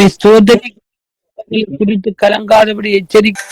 ஸ்தோத்திரி குறித்து கலங்காதபடி எச்சரிக்கை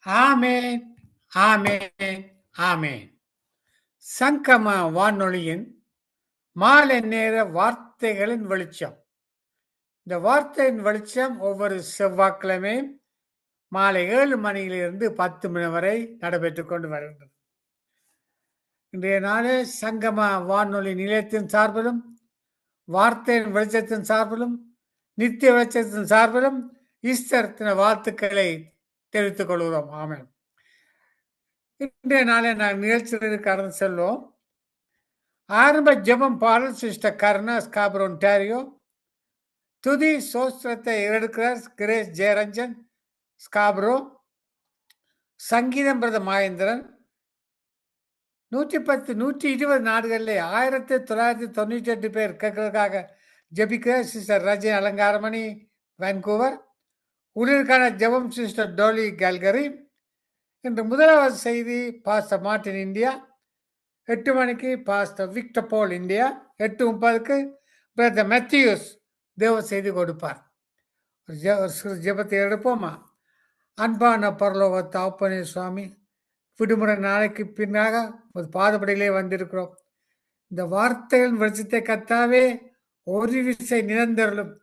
ஆமேன், ஆமேன், ஆமேன். சங்கம வானொலியின் மாலை நேர வார்த்தைகளின் வெளிச்சம். இந்த வார்த்தையின் வெளிச்சம் ஒவ்வொரு செவ்வாய்க்கிழமையும் மாலை 7 மணியிலிருந்து 10 மணி வரை நடைபெற்றுக் கொண்டு வருகின்றது. இன்றைய நாளே சங்கம வானொலி நிலையத்தின் சார்பிலும் வார்த்தையின் வெளிச்சத்தின் சார்பிலும் நித்திய வெளிச்சத்தின் சார்பிலும் ஈஸ்டர் தின வாழ்த்துக்களை தெரிவித்துக் கொள்கிறோம். ஆமென். இன்றைய நாளே நான் நிகழ்ச்சியில் கடந்து செல்வோம். ஆரம்ப ஜெபம் பாடல் சிஸ்டர் கருணா ஸ்காபர் ஒன்டாரியோ. துதி சோஸ்திரத்தை எடுக்கிறார் கிரேஸ் ஜெயரஞ்சன் ஸ்காப்ரோ. சங்கீதம் பிரத மகேந்திரன். 110 120 நாடுகளில் 1998 பேர் கேட்கறதுக்காக ஜெபிக்கிறார் சிஸ்டர் ரஜினி அலங்காரமணி வான்கூவர். உடலுக்கான ஜெபம் சிஸ்டர் டோலி கேல்கரி. இன்று முதலாவது செய்தி பாஸ்டர் மார்டின் இந்தியா. 8 மணிக்கு பாஸ்டர் விக்டர் போல் இந்தியா. 8:30க்கு பிரதர் மேத்யூஸ் தேவ செய்தி கொடுப்பார். ஒரு சிறு ஜெபத்தை எடுப்போமா? அன்பான பரலோக தகப்பனே சுவாமி, விடுமுறை நாளைக்கு பின்னாக ஒரு பாதப்படியிலே வந்திருக்கிறோம். இந்த வார்த்தையின் வெளிச்சத்தை கத்தாவே ஒரு விசை நிரந்தரலும்.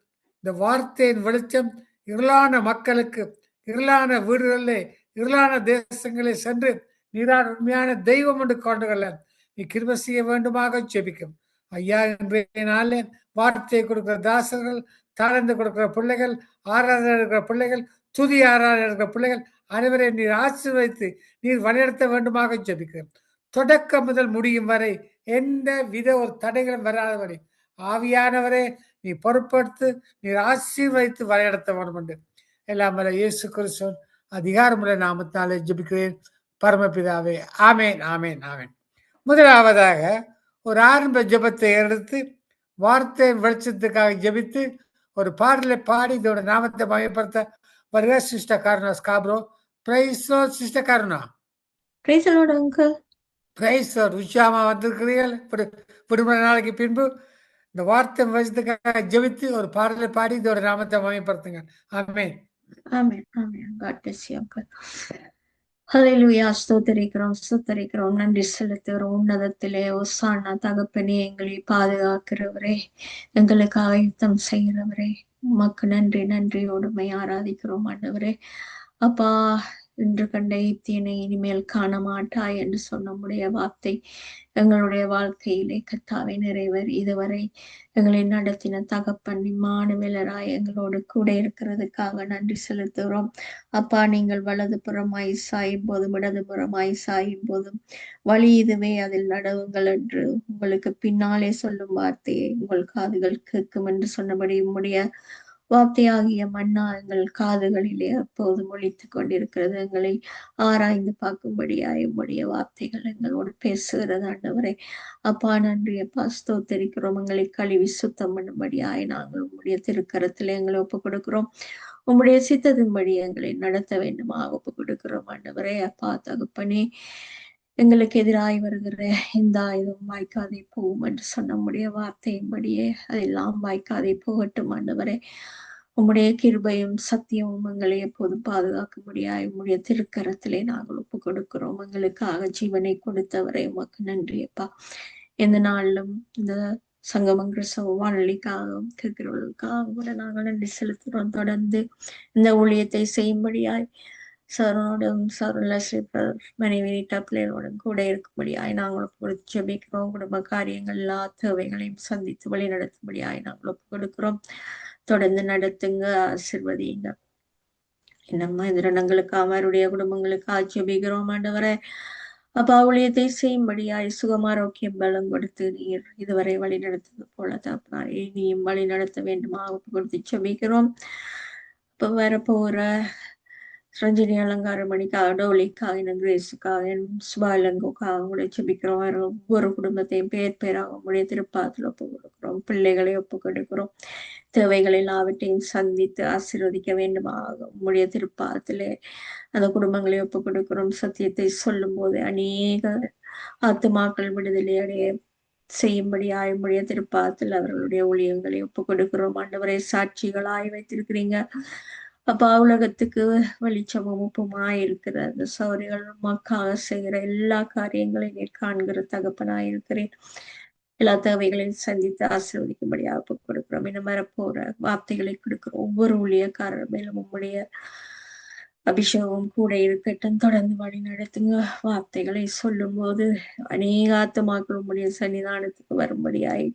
இந்த வார்த்தையின் வெளிச்சம் இருளான மக்களுக்கு, இருளான வீடுகளிலே, இருளான தேசங்களே சென்று நீரான உண்மையான தெய்வம் என்று கொண்டுகொள்ள நீ கிருபை செய்ய வேண்டுமாக ஜெபிக்கும். ஐயா, இன்றைய நாளில் வார்த்தையை கொடுக்கிற தாசர்கள், தாழ்ந்து கொடுக்கிற பிள்ளைகள், ஆராதனை இருக்கிற பிள்ளைகள், துதி ஆராதனை இருக்கிற பிள்ளைகள் அனைவரையும் நீர் ஆசீர்வதித்து நீர் வழிநடத்த வேண்டுமாக ஜெபிக்கிறோம். தொடக்கம் முதல் முடியும் வரை எந்த வித ஒரு தடைகளும் வராதவரை ஆவியானவரே நீ பொறுப்படுத்து, நீர் ஆசீர்வதித்து வழிநடத்த வேண்டும் என்று எல்லாம் வல்ல இயேசு கிறிஸ்துவின் அதிகாரமுள்ள நாமத்தாலே ஜெபிக்கிறேன் பரமபிதாவே. ஆமேன், ஆமேன், ஆமேன். முதலாவதாக ஒரு ஆரம்ப ஜெபத்தை எடுத்து வார்த்தை வெளிச்சத்துக்காக ஜெபித்து ஒரு பாடலை பாடி இதோட நாமத்தை மயப்படுத்த வருக sister Karuna Scarborough. Praise Lord sister Karuna. Praise lord uncle. Praise lord. உற்சாகமா வந்திருக்கிறீர்கள் விடுமுறை நாளைக்கு பின்பு. இந்த வார்த்தை வெளிச்சத்துக்காக ஜெபித்து ஒரு பாடலை பாடி இதோட நாமத்தை மயப்படுத்துங்க. ஆமென், ஆமென், ஆமென். God bless you uncle. ஹல்லேலூயா. ஸ்தோத்திரிக்கிறோம், நன்றி செலுத்துகிறோம். உன்னதத்திலே ஓசானா தகப்பனே, எங்களை பாதுகாக்கிறவரே, எங்களுக்காக யுத்தம் செய்கிறவரே, உமக்கு நன்றி, நன்றியோடுமை ஆராதிக்கிறோம் ஆண்டவரே. அப்பா, இன்று கண்ட ஈத்தியனை இனிமேல் காண மாட்டாய் என்று சொன்ன உடைய வார்த்தை எங்களுடைய வாழ்க்கையிலே கத்தாவை நிறைவேறி இதுவரை எங்களை நடத்தின தகப்பன் இம்மானுவேலராய் எங்களோடு கூட இருக்கிறதுக்காக நன்றி செலுத்துகிறோம். அப்பா, நீங்கள் வலது புறமாய் சாயும் போதும் இடது புறமாய் சாயும் போதும் வழி இதுவே, அதில் நடவுங்கள் என்று உங்களுக்கு பின்னாலே சொல்லும் வார்த்தையை உங்கள் காதுகள் கேட்கும் என்று சொன்னபடி உம்முடைய வார்த்தையாகிய மன்னா எங்கள் காதுகளிலே அப்போதும் ஒலித்துக் கொண்டிருக்கிறது. எங்களை ஆராய்ந்து பார்க்கும்படியாய் உம்முடைய வார்த்தைகள் எங்களோடு பேசுகிறது ஆண்டவரே. அப்பா, நன்றி அப்பா, ஸ்தோத்திரிக்கிறோம். எங்களை கழுவி சுத்தம் பண்ணும்படியாய் நாங்கள் உம்முடைய திருக்கரத்திலே எங்களை ஒப்புக் கொடுக்கிறோம். உம்முடைய சித்தத்தின்படி எங்களை நடத்த வேண்டுமா ஒப்புக் கொடுக்கிறோம் ஆண்டவரே. அப்பா தகப்பனே, எங்களுக்கு எதிராய் வருகிற எந்த ஆயுதம் வாய்க்காதே போகும் என்று சொன்ன உம்முடைய வார்த்தையின்படியே அதெல்லாம் வாய்க்காதே போகட்டும் ஆண்டவரே. உம்முடைய கிருபையும் சத்தியமும் எங்களை எப்போதும் பாதுகாக்க முடியாது. உம்முடைய திருக்கரத்திலே நாங்கள் ஒப்புக் கொடுக்கிறோம். எங்களுக்காக ஜீவனை கொடுத்தவரை உமக்கு நன்றி அப்பா. எந்த நாளிலும் இந்த சங்கமம் கிறிஸ்தவ வானொலிக்காகவும் கேட்கிறவர்களுக்காகவும் கூட நாங்கள் நன்றி செலுத்துகிறோம். தொடர்ந்து இந்த ஊழியத்தை செய்யும்படியாய் சரணோடும் மனைவி பிள்ளைகளோடும் கூட இருக்கும்படியாய் நாங்கள் ஒப்பு ஜெபிக்கிறோம். குடும்ப காரியங்கள் எல்லா தேவைகளையும் சந்தித்து வழி நடத்தும்படியாய் நாங்கள் ஒப்பு கொடுக்கிறோம். தொடர்ந்து நடத்துங்க, ஆசீர்வதிங்க. நம்ம எதிரணங்களுக்கு அவருடைய குடும்பங்களுக்கு ஜெபிக்கிறோம் ஆண்டவரே. அப்பா, ஊழியத்தை செய்யும்படியாய் சுகமாரோக்கியம் பலம் கொடுத்து நீர் இதுவரை வழி நடத்தது போல தப்பா இனியும் வழி நடத்த வேண்டுமா ஒப்பு கொடுத்து ஜெபிக்கிறோம். இப்ப வரப்போற ரஞ்சினி அலங்காரமணிக்காக, டோலிக்காக, கிரேஸுக்காக, சுபாலங்கோக்காக கூட ஜெபிக்கிறோம். ஒவ்வொரு குடும்பத்தையும் பேர் பேராக உங்களுடைய திருப்பாத்துல ஒப்பு கொடுக்கிறோம். பிள்ளைகளை ஒப்பு கொடுக்கிறோம். தேவைகள் எல்லாவற்றையும் சந்தித்து ஆசீர்வதிக்க வேண்டுமாக உங்களுடைய திருப்பாதத்திலே அந்த குடும்பங்களை ஒப்பு கொடுக்கிறோம். சத்தியத்தை சொல்லும் போது அநேக ஆத்துமாக்கள் விடுதலை அடைய செய்யும்படியாய் உங்களுடைய திருப்பாதத்தில் அவர்களுடைய ஊழியங்களை ஒப்பு கொடுக்கிறோம். ஆண்டவரை சாட்சிகளாய் வைத்திருக்கிறீங்க அப்பா உலகத்துக்கு வெளிச்சமும் உப்புமாய் இருக்கிற அந்த சௌரிகள் உமக்காக செய்கிற எல்லா காரியங்களையும் நீர் காண்கிற தகப்பனாய் இருக்கிறேன். எல்லா தேவைகளையும் சந்தித்து ஆசீர்வதிக்கும்படியாக ஒப்புக் கொடுக்கிறோம். இன்னும் வரப்போற வார்த்தைகளை கொடுக்கிறோம். ஒவ்வொரு ஊழியக்காரர் மேலும் உம்முடைய அபிஷேகம் கூட இருக்கட்டும். தொடர்ந்து வழி நடத்துங்க. வார்த்தைகளை சொல்லும் போது அநேக ஆத்துமாக்கள் உம்முடைய சன்னிதானத்துக்கு வரும்படியாய்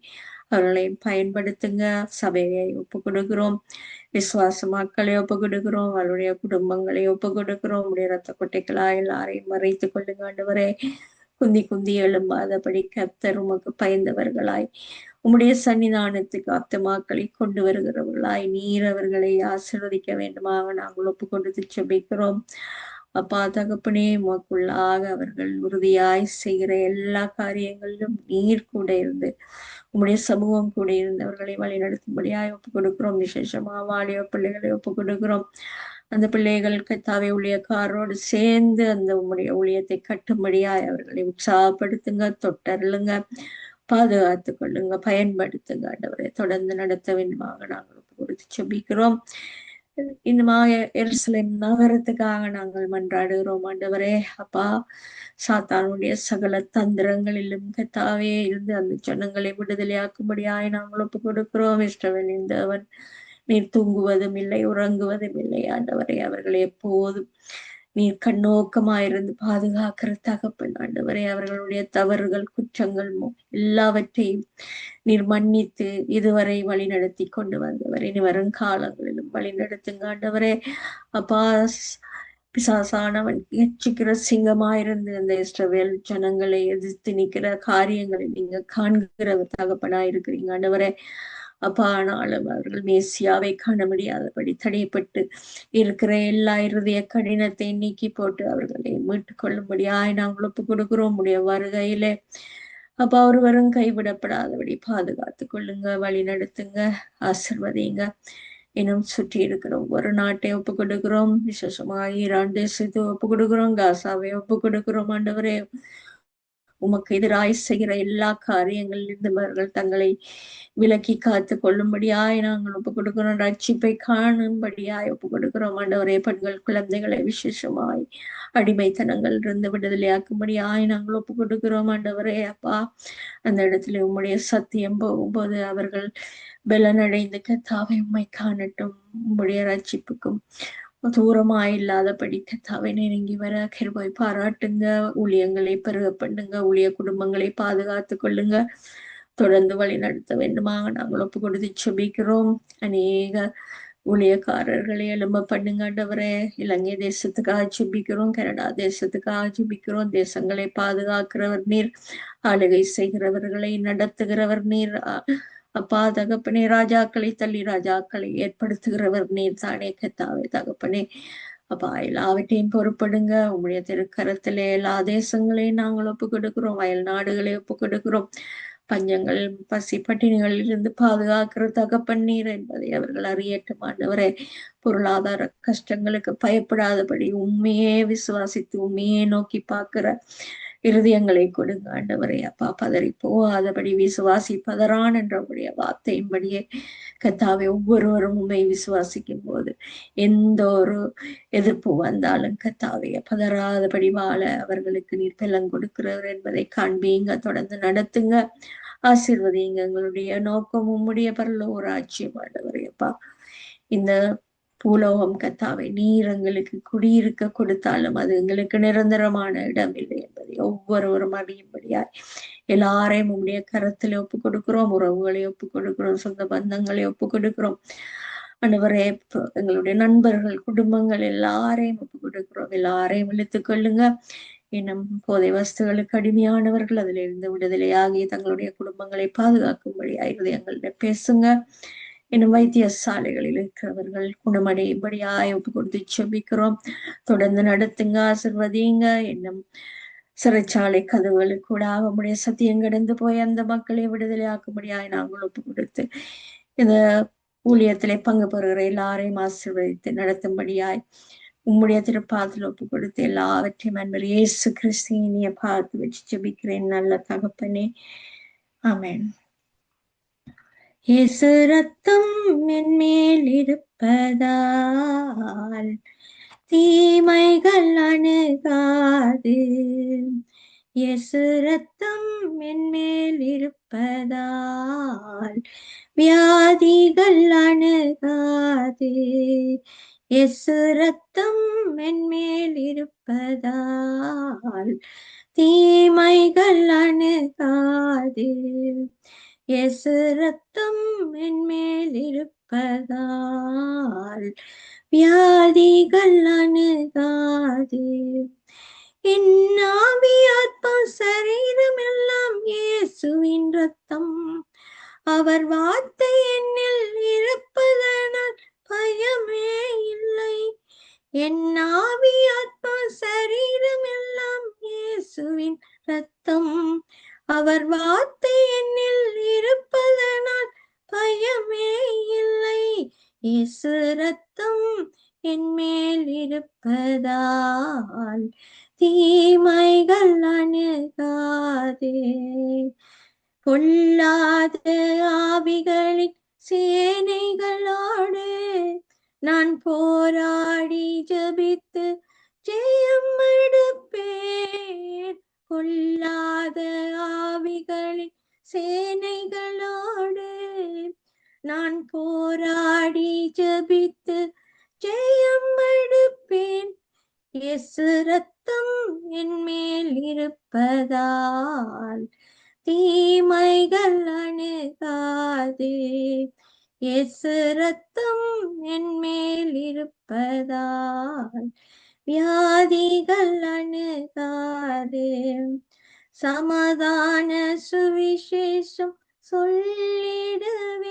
அவர்களை பயன்படுத்துங்க. சபையை ஒப்பு கொடுக்கிறோம். விசுவாச மக்களை ஒப்பு கொடுக்கிறோம். அவருடைய குடும்பங்களை ஒப்பு கொடுக்கிறோம். உடைய ரத்த கொட்டைகளா எல்லாரையும் மறைத்துக் கொள்ளுங்க ஆண்டவரே. குந்தி குந்தி எழும்பாதபடி கர்த்தர் உமக்கு பயந்தவர்களாய் உம்முடைய சன்னிதானத்துக்கு ஆத்துமாக்களை கொண்டு வருகிறவர்களாய் நீர் அவர்களை ஆசீர்வதிக்க வேண்டுமாக நாங்கள் ஒப்பு கொடுத்து செபிக்கிறோம். அப்பா தகப்பனே, உமக்குள்ளாக அவர்கள் உறுதியாய் செய்கிற எல்லா காரியங்களிலும் நீர் கூட இருந்து உம்முடைய சமூகம் கூட இருந்தவர்களை வழி நடத்தும்படியாய் ஒப்புக் கொடுக்கிறோம். விசேஷமா வாலிய பிள்ளைகளை ஒப்புக் கொடுக்கிறோம். அந்த பிள்ளைகள் கர்த்தாவே ஊழியக்காரோடு சேர்ந்து அந்த உம்முடைய ஊழியத்தை கட்டும்படியாய் அவர்களை உற்சாகப்படுத்துங்க, தொட்டருளுங்க, பாதுகாத்து கொள்ளுங்க, பயன்படுத்துங்க ஆண்டவரை. தொடர்ந்து நடத்த வேண்டுமாக நாங்கள் ஒப்பு கொடுத்து செபிக்கிறோம். இன்னுமா எருசலேம் நகரத்துக்காக நாங்கள் மன்றாடுகிறோம் ஆண்டவரே. அப்பா, சாத்தானுடைய சகல தந்திரங்களிலும் கர்த்தாவே இருந்து அந்த ஜனங்களை விடுதலையாக்கும்படியாய் நாங்கள் ஒப்பு கொடுக்கிறோம். இஸ்ரவேலின் தேவன் நீர் தூங்குவதும் இல்லை, உறங்குவதும் இல்லை ஆண்டவரே. அவர்களை எப்போதும் நீர் கண்ணோக்கமாயிருந்து பாதுகாக்கிற தகப்பன் ஆண்டவரே. அவர்களுடைய தவறுகள், குற்றங்கள் எல்லாவற்றையும் நீர் மன்னித்து இதுவரை வழி நடத்தி கொண்டு வந்தவர். இனி வரும் காலங்களிலும் வழி நடத்துங்க ஆண்டவரே. அப்பா, பிசாசானவன் எச்சிக்கிற சிங்கமாயிருந்து அந்த இஸ்ரவேல் ஜனங்களை எதிர்த்து நிற்கிற காரியங்களை நீங்க காண்கிற தகப்பனாயிருக்கிறீங்க ஆண்டவரே. அப்பா, ஆனாலும் அவர்கள் மேசியாவை காண முடியாதபடி தடைப்பட்டு இருக்கிற எல்லா இருதய கடினத்தை நீக்கி போட்டு அவர்களை மீட்டுக் கொள்ளும்படியாய் நாங்கள் ஒப்பு கொடுக்கிறோம். உடைய வருகையிலே அப்பா ஒருவரும் கைவிடப்படாதபடி பாதுகாத்து கொள்ளுங்க, வழி நடத்துங்க, ஆசிர்வதிங்க. இன்னும் சுற்றி இருக்கிற ஒவ்வொரு நாட்டை ஒப்பு கொடுக்கிறோம். விசேஷமாக ஈரான் தேசத்தை ஒப்பு கொடுக்கிறோம். காசாவை ஒப்பு கொடுக்கிறோம் ஆண்டவரே. உமக்கு எதிராய் செய்கிற எல்லா காரியங்களிலிருந்து அவர்கள் தங்களை விலக்கி காத்து கொள்ளும்படியாய் நாங்கள் ஒப்பு கொடுக்கிறோம். ரட்சிப்பை காணும்படியாய் ஒப்பு கொடுக்கிறோம் ஆண்டவரே. பெண்கள் குழந்தைகளை விசேஷமாய் அடிமைத்தனங்கள் இருந்து விடுதலையாக்கும்படியாய் நாங்கள் ஒப்பு கொடுக்கிறோம் ஆண்டவரே. அப்பா, அந்த இடத்துல உம்முடைய சத்தியம் போகும்போது அவர்கள் பலனடைந்து கர்த்தாவை உம்மை காணட்டும். உம்முடைய ரட்சிப்புக்கும் தூரமாய் இல்லாதபடி கர்த்தாவை நெருங்கி வர கிருபை பாராட்டுங்க. ஊழியங்களை பெருக பண்ணுங்க. ஊழிய குடும்பங்களை பாதுகாத்து கொள்ளுங்க. தொடர்ந்து வழி நடத்த வேண்டுமாக நாங்கள் ஒப்பு கொடுத்து செபிக்கிறோம். அநேக ஊழியக்காரர்களை எழும்ப பண்ணுங்க ஆண்டவரே. இலங்கை தேசத்துக்காக ஜெபிக்கிறோம். கனடா தேசத்துக்காக ஜெபிக்கிறோம். தேசங்களை பாதுகாக்கிறவர் நீர், ஆளுகை செய்கிறவர்களை நடத்துகிறவர் நீர். அப்பா தகப்பனே, ராஜாக்களை தள்ளி ராஜாக்களை ஏற்படுத்துகிறவர் நீர் தானே கர்த்தாவே தகப்பனே. அப்பா, எல்லாவற்றையும் பொறுப்படுங்க. உம்முடைய திருக்கரத்திலே எல்லா தேசங்களையும் நாங்கள் ஒப்பு கொடுக்கிறோம். அயல் நாடுகளை ஒப்பு கொடுக்கிறோம். பஞ்சங்கள், பசி, பட்டினிகளில் இருந்து பாதுகாக்கிற தகப்பன் நீர் என்பதை அவர்கள் அறியட்டும் ஆண்டவரே. பொருளாதார கஷ்டங்களுக்கு பயப்படாதபடி உண்மையே விசுவாசித்து உண்மையே நோக்கி பார்க்கிற இருதயங்களை கொடுங்க ஆண்டவரே. அப்பா, பதறி போகாதபடி விசுவாசி பதறான் என்றபடிய வார்த்தையின்படியே கர்த்தாவே ஒவ்வொருவரும் உண்மை விசுவாசிக்கும் போது எந்த ஒரு எதிர்ப்பு வந்தாலும் கர்த்தாவே பதறாதபடி வாழ அவர்களுக்கு நீர் பலன் கொடுக்கிறவர் என்பதை காண்பீங்க. தொடர்ந்து நடத்துங்க, ஆசீர்வதிங்க. எங்களுடைய நோக்கம் உம்முடைய பரலோக ராஜ்யம் ஆண்டவரே. அப்பா, இந்த பூலோகம் கர்த்தாவே நீர் எங்களுக்கு குடியிருக்க கொடுத்தாலும் அது எங்களுக்கு நிரந்தரமான இடம் இல்லை என்பதை ஒவ்வொருவரும் அறியும்படியாய் எல்லாரையும் உம்முடைய கரத்துல ஒப்பு கொடுக்கிறோம். உறவுகளை ஒப்பு கொடுக்கிறோம். சொந்த பந்தங்களை ஒப்பு கொடுக்கிறோம் ஆண்டவரே. எங்களுடைய நண்பர்கள், குடும்பங்கள் எல்லாரையும் ஒப்பு கொடுக்கிறோம். எல்லாரையும் இழுத்துக் கொள்ளுங்க. இன்னும் போதை வஸ்துகளுக்கு அடிமையானவர்கள் அதிலிருந்து விடுதலையாகி தங்களுடைய குடும்பங்களை பாதுகாக்கும்படியாய் இருதயங்கள்ட்ட பேசுங்க. இன்னும் வைத்தியசாலைகளில் இருக்கிறவர்கள் குணமடையும்படியாய் ஒப்பு கொடுத்து செபிக்கிறோம். தொடர்ந்து நடத்துங்க, ஆசிர்வதிங்க. இன்னும் சிறைச்சாலை கதவுகளுக்கு கூட உம்முடைய சத்தியம் கடந்து போய் அந்த மக்களை விடுதலையாக்கும்படியாய் நாங்கள் ஒப்பு கொடுத்து இந்த ஊழியத்திலே பங்கு பெறுகிற எல்லாரையும் ஆசீர்வதித்து நடத்தும்படியாய் உம்முடைய திருப்பாதத்தில் ஒப்பு கொடுத்து எல்லாவற்றையும் அன்பர் இயேசு கிறிஸ்துவினிய பார்த்து வச்சு ஜெபிக்கிறேன் நல்ல தகப்பனே. ஆமென். இயேசு ரத்தம் என்மேல் இருப்பதால் தீமைகள் அணுகாது. இயேசு ரத்தம் என்மேல் இருப்பதால் வியாதிகள் அணுகாது. இயேசு ரத்தம் என்மேல் இருப்பதால் தீமைகள் அணுகாது. இயேசு ரத்தம் என்மேல் இருப்பதால் வியாதிகள் அணுகாது. என் ஆவி ஆத்மா சரீரம் எல்லாம் இயேசுவின் ரத்தம். அவர் வார்த்தை என்னில் இருப்பதனால் பயமே இல்லை. என் ஆவி ஆத்மா சரீரம் எல்லாம் இயேசுவின் ரத்தம். அவர் வார்த்தை என்னில் இருப்பதனால் பயமே இல்லை. இயேசு ரத்தம் என்மேல் இருப்பதால் தீமைகள் அணுகாதே. பொல்லாத ஆவிகளின் சேனைகளோடு நான் போராடி ஜெபித்து ஜெயம் எடுப்பேன். பொல்லாத ஆவிகளின் சேனைகளோடு நான் போராடி ஜெபித்து ஜெயம் எடுப்பேன். இயேசு ரத்தம் என்மேல் இருப்பதால் தீமைகள் அணுகாது. இயேசு ரத்தம் என்மேல் இருப்பதால் வியாதிகள் அணுகாது. சமாதான சுவிசேஷம் சொல்லிடுவேன்.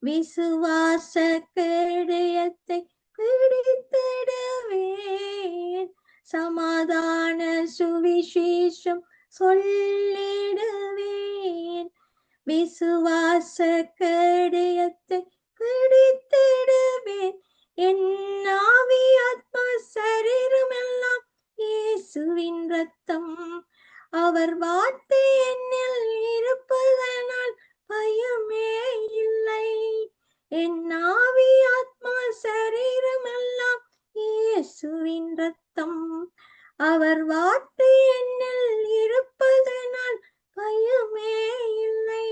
விசுவாச கேடயத்தை பிடித்திடுவேன். சமாதான சுவிசேஷம் சொல்லிடுவேன். விசுவாச கேடயத்தை பிடித்திடுவேன். என் ஆவி ஆத்மா சரீரம் எல்லாம் இயேசுவின் ரத்தம். அவர் வார்த்தை என்னில் இருப்பதனால் பயமே இல்லை. என் ஆவி ஆத்மா சரீரம் எல்லாம் இயேசுவின் ரத்தம். அவர் வார்த்தை என்னில் இருப்பதனால் பயமே இல்லை.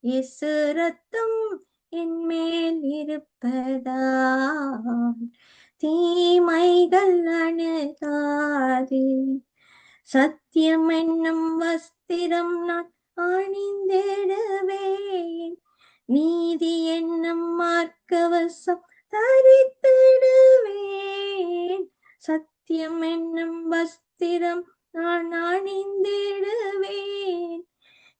இயேசு ரத்தம் என்மேல் இருப்பதால் தீமைகள் அணுகாது. சத்தியம் என்னும் வஸ்திரம் நான் அணிந்திடுவேன். நீதி என்னும் மார்க்கவசம் தரித்திடுவேன். சத்தியம் என்னும் வஸ்திரம் நான் அணிந்திடுவேன்.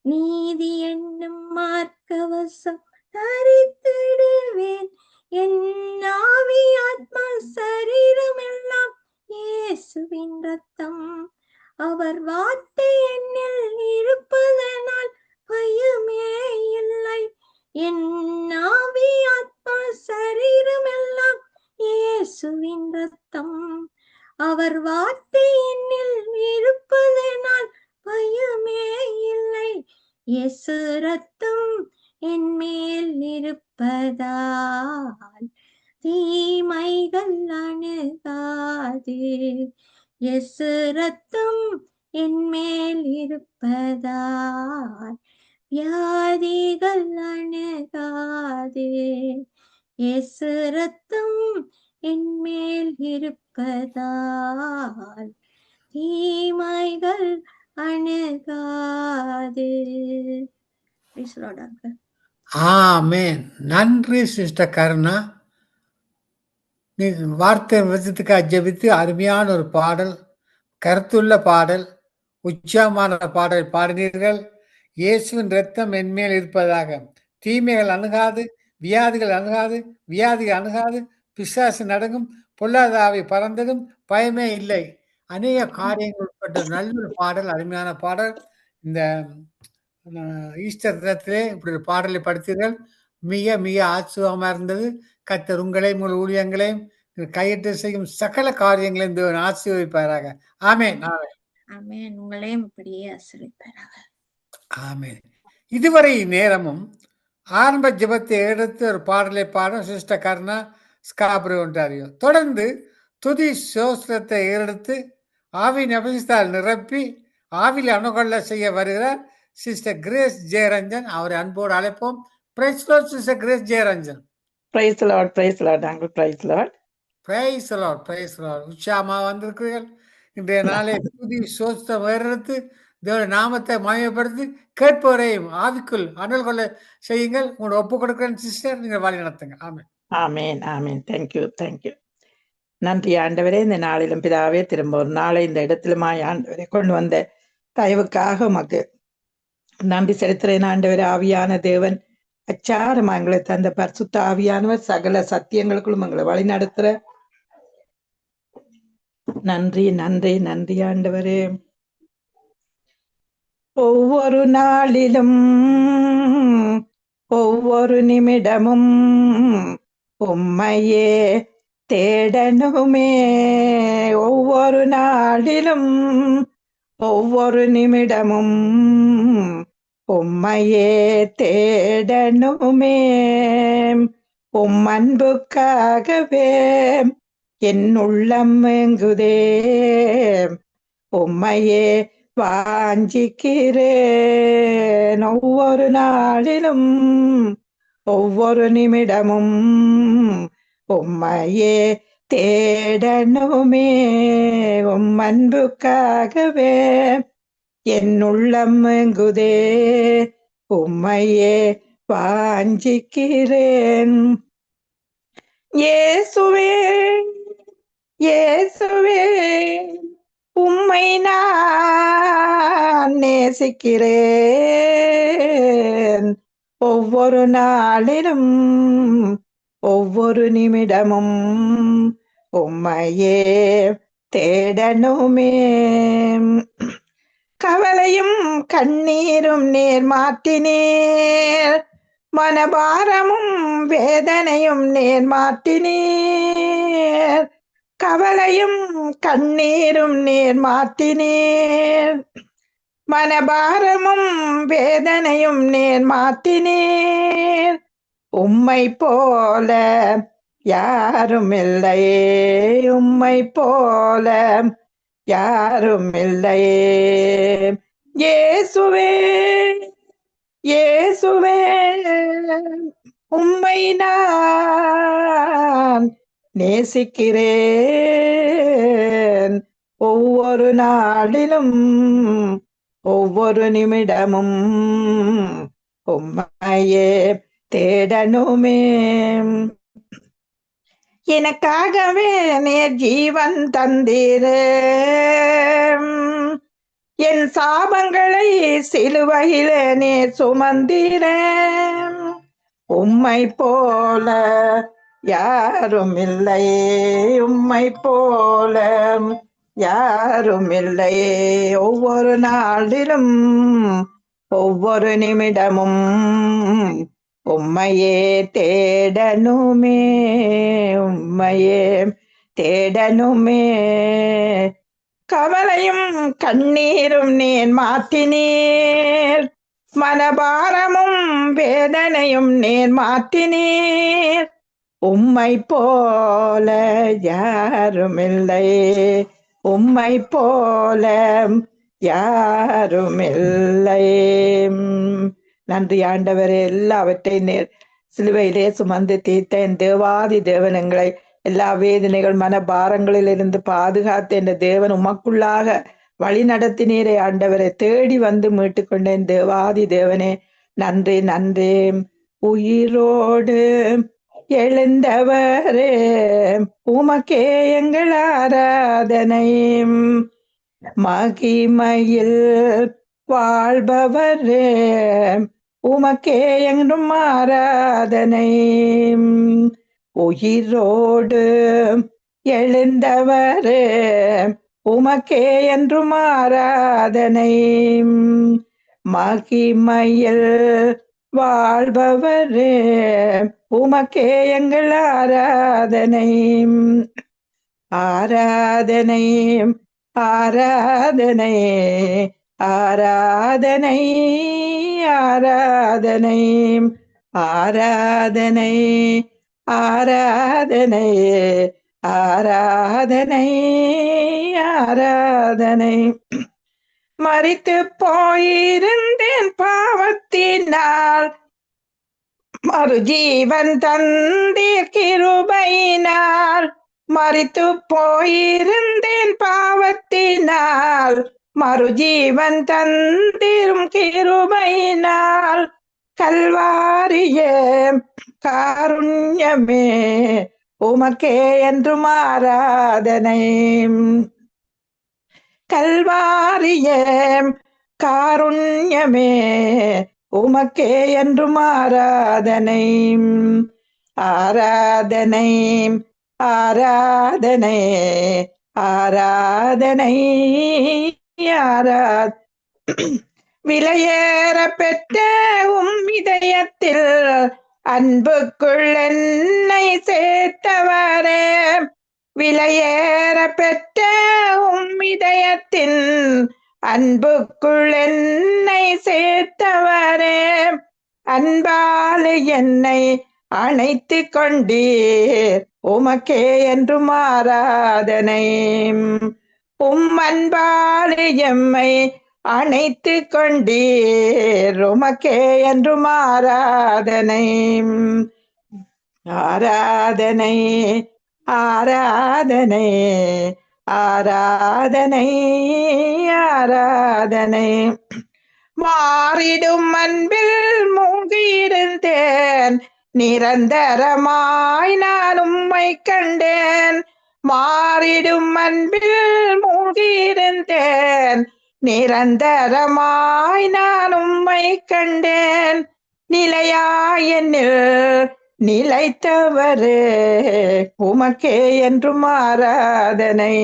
நீதி என்னும் மார்க்கவசம் தரித்திடுவேன். என் ஆவி ஆத்மா சரீரம் எல்லாம் இயேசுவின் ரத்தம். அவர் வார்த்தை என்னில் இருப்பதனால் பயமே இல்லை. என் ஆவி ஆத்மா சரீரம் எல்லாம் இயேசுவின் ரத்தம். அவர் வார்த்தை என்னில் இருப்பதனால் பயமே இல்லை. இயேசு ரத்தம் என்மேல் இருப்பதால் தீமைகள் அணுகாது. இயேசு ரத்தம் என்மேல் இருப்பதால் வியாதிகள் அணுகாது. இயேசு ரத்தம் என்மேல் இருப்பதால் தீமைகள் அணுகாது. ஆமென். நன்றி சிஸ்டர் கருணா. நீ வார்த்தை விதத்துக்காக ஜெபித்து அருமையான ஒரு பாடல், கருத்துள்ள பாடல், உச்சமான பாடல் பாடினீர்கள். இயேசுவின் ரத்தம் என்மேல் இருப்பதாக தீமைகள் அணுகாது, வியாதிகள் அணுகாது, வியாதிகள் அணுகாது, பிசாசு நடங்கும், பொல்லாத ஆவி பறந்ததும் பயமே இல்லை. அநேக காரியங்கள் உட்பட்ட நல்ல ஒரு பாடல், அருமையான பாடல். இந்த ஈஸ்டர் தினத்திலே இப்படி ஒரு பாடலை படித்தீர்கள். மிக மிக ஆச்சரியமா இருந்தது. கர்த்தர் உங்களையும் உங்கள் ஊழியங்களையும் கையிட்டு செய்யும் சகல காரியங்களையும் தேவன் ஆசீர்வதிப்பாராக. ஆமென். ஆமென். உங்களையும் இப்படியே ஆசீர்வதிப்பாராக. ஆமென். இதுவரை நேரமும் ஆரம்ப ஜெபத்தை எடுத்து ஒரு பாடலை பாடும் சிஸ்டர் கர்ணா ஸ்காப்ரி ஒன்றாரியோ. தொடர்ந்து துதி சோஸ்திரத்தை எடுத்து ஆவின் அபிஷேகத்தால் நிரப்பி ஆவில் அணுகொள்ள செய்ய வருகிறார் சிஸ்டர் கிரேஸ் ஜெயரஞ்சன். அவரை அன்போடு அழைப்போம். Praise Lord sister grace Jayaranjan. Praise lord uncle, praise Lord. Praise lord. உற்சாகமா வந்திருக்கிறீர்கள். இன்றைய நாளை துதி சோஸ்திரம் எடுத்து தேவனுடைய நாமத்தை மகிமைப்படுத்தி கேட்பவரையும் ஆவிக்குள் அனல் கொள்ள செய்யுங்கள். உங்களோட ஒப்பு கொடுக்கிறேன் சிஸ்டர், நீங்கள் வழி நடத்துங்க. ஆமென். ஆமேன் ஆமேன். தேங்க்யூ. நன்றி ஆண்டவரே. இந்த நாளிலும் பிதாவே, திரும்ப ஒரு நாளை இந்த இடத்திலுமாய் ஆண்டவரை கொண்டு வந்த தயவுக்காக உமக்கு நன்றி செலுத்துறேன் ஆண்டவரே. ஆவியான தேவன் அச்சாரமா எங்களை தந்த பரிசுத்த ஆவியானவர் சகல சத்தியங்களுக்குள்ளும் எங்களை வழி நடத்துற நன்றி ஆண்டவரே. ஒவ்வொரு நாளிலும் ஒவ்வொரு நிமிடமும் உம்மையே தேடணுமே. ஒவ்வொரு நாளிலும் ஒவ்வொரு நிமிடமும் உம்மையே தேடணுமே. உம் அன்புக்காகவே என் உள்ளம் ஏங்குதே. உம்மையே வாஞ்சிக்கிறேன். ஒவ்வொரு நாளிலும் ஒவ்வொரு நிமிடமும் உம்மையே தேடணுமே. உம் அன்புக்காகவே என் உள்ளம் ஏங்குதே. உம்மையே வாஞ்சிக்கிறேன். இயேசுவே உம்மை நான் நேசிக்கிறேன். ஒவ்வொரு நாளிலும் ஒவ்வொரு நிமிடமும் உம்மையே தேடணுமே. கவலையும் கண்ணீரும் நேர் மாற்றினீர். மனபாரமும் வேதனையும் நேர் மாற்றினீர். கவலையும் கண்ணீரும் நேர் மாற்றினீர். மனபாரமும் வேதனையும் நேர் மாற்றினீர். உம்மை போல யாரும் இல்லையே. உம்மை போல யாரும் இல்லையே. இயேசுவே உம்மை நான் நேசிக்கிறேன். ஒவ்வொரு நாளிலும் ஒவ்வொரு நிமிடமும் உம்மையே தேடணுமே. எனக்காகவே நேர் ஜீவன் தந்தீரே. என் சாபங்களை சிலுவையிலே நேர் சுமந்தீரே. உம்மை போல யாரும் இல்லையே. உம்மை போல யாரும் இல்லையே. ஒவ்வொரு நாளிலும் ஒவ்வொரு நிமிடமும் உம்மையே தேடணுமே. உம்மையே தேடணுமே. கவலையும் கண்ணீரும் நேர் மாற்றினீர். மனபாரமும் வேதனையும் நேர் மாற்றினீர். உம்மை போல யாரும் இல்லையே. உம்மை போல யாரும் இல்லையே. நன்றி ஆண்டவரே. எல்லாவற்றையும் நேர் சிலுவையிலே சுமந்து தீர்த்த என் தேவாதி தேவன் எங்களை எல்லா வேதனைகள் மனபாரங்களில் இருந்து பாதுகாத்த என்ற தேவன் உமக்குள்ளாக வழி நடத்தினீரே ஆண்டவரை. தேடி வந்து மீட்டு கொண்டேன் தேவாதி தேவனே. நன்றி. உயிரோடு எழுந்தவரே உமக்கே எங்கள் ஆராதனை. மகிமையில் வாழ்பவரே உமக்கே என்றும் ஆராதனை. உயிரோடு எழுந்தவரே உமக்கே என்றும் ஆராதனை. மகிமையில் வாழ்பவரே உமக்கே எங்கள் ஆராதனை. ஆராதனை ஆராதனை ஆராதனை ஆராதனை ஆராதனை ஆராதனை ஆராதனை ஆராதனை. மரித்து போயிருந்தேன் பாவத்தினால், மறுஜீவன் தந்தீர் கிருபையினால். மரித்து போயிருந்தேன் பாவத்தினால், மறுஜீவன் தந்தீரும் கிருபையினால். கல்வாரியே காருண்யமே உமக்கே என்றும் ஆராதனை. கல்வாரியே காருண்யமே உமக்கே என்றும் ஆராதனை. ஆராதனை ஆராதனை ஆராதனை விலையேற பெற்ற இதயத்தில் அன்புக்குள் என்னை சேர்த்தவரே. விலையேற பெற்ற இதயத்தின் அன்புக்குள் என்னை சேர்த்தவரே. அன்பாலே என்னை அணைத்து கொண்டீர் உமக்கே என்றும் ஆராதனை. அன்பாலே எம்மை அணைத்து கொண்டீர் உமக்கே என்றும் ஆராதனை. ஆராதனை ஆராதனை ஆராதனை ஆராதனை. மாறிடும் அன்பில் மூழ்கியிருந்தேன், நிரந்தரமாய் நான் உம்மை கண்டேன். மாறிடும் அன்பில் மூழ்கியிருந்தேன், நிரந்தரமாய் நான் உம்மை கண்டேன். நிலையாய் என்னில் நிலைத்தவரே உமக்கே என்றும் ஆராதனை.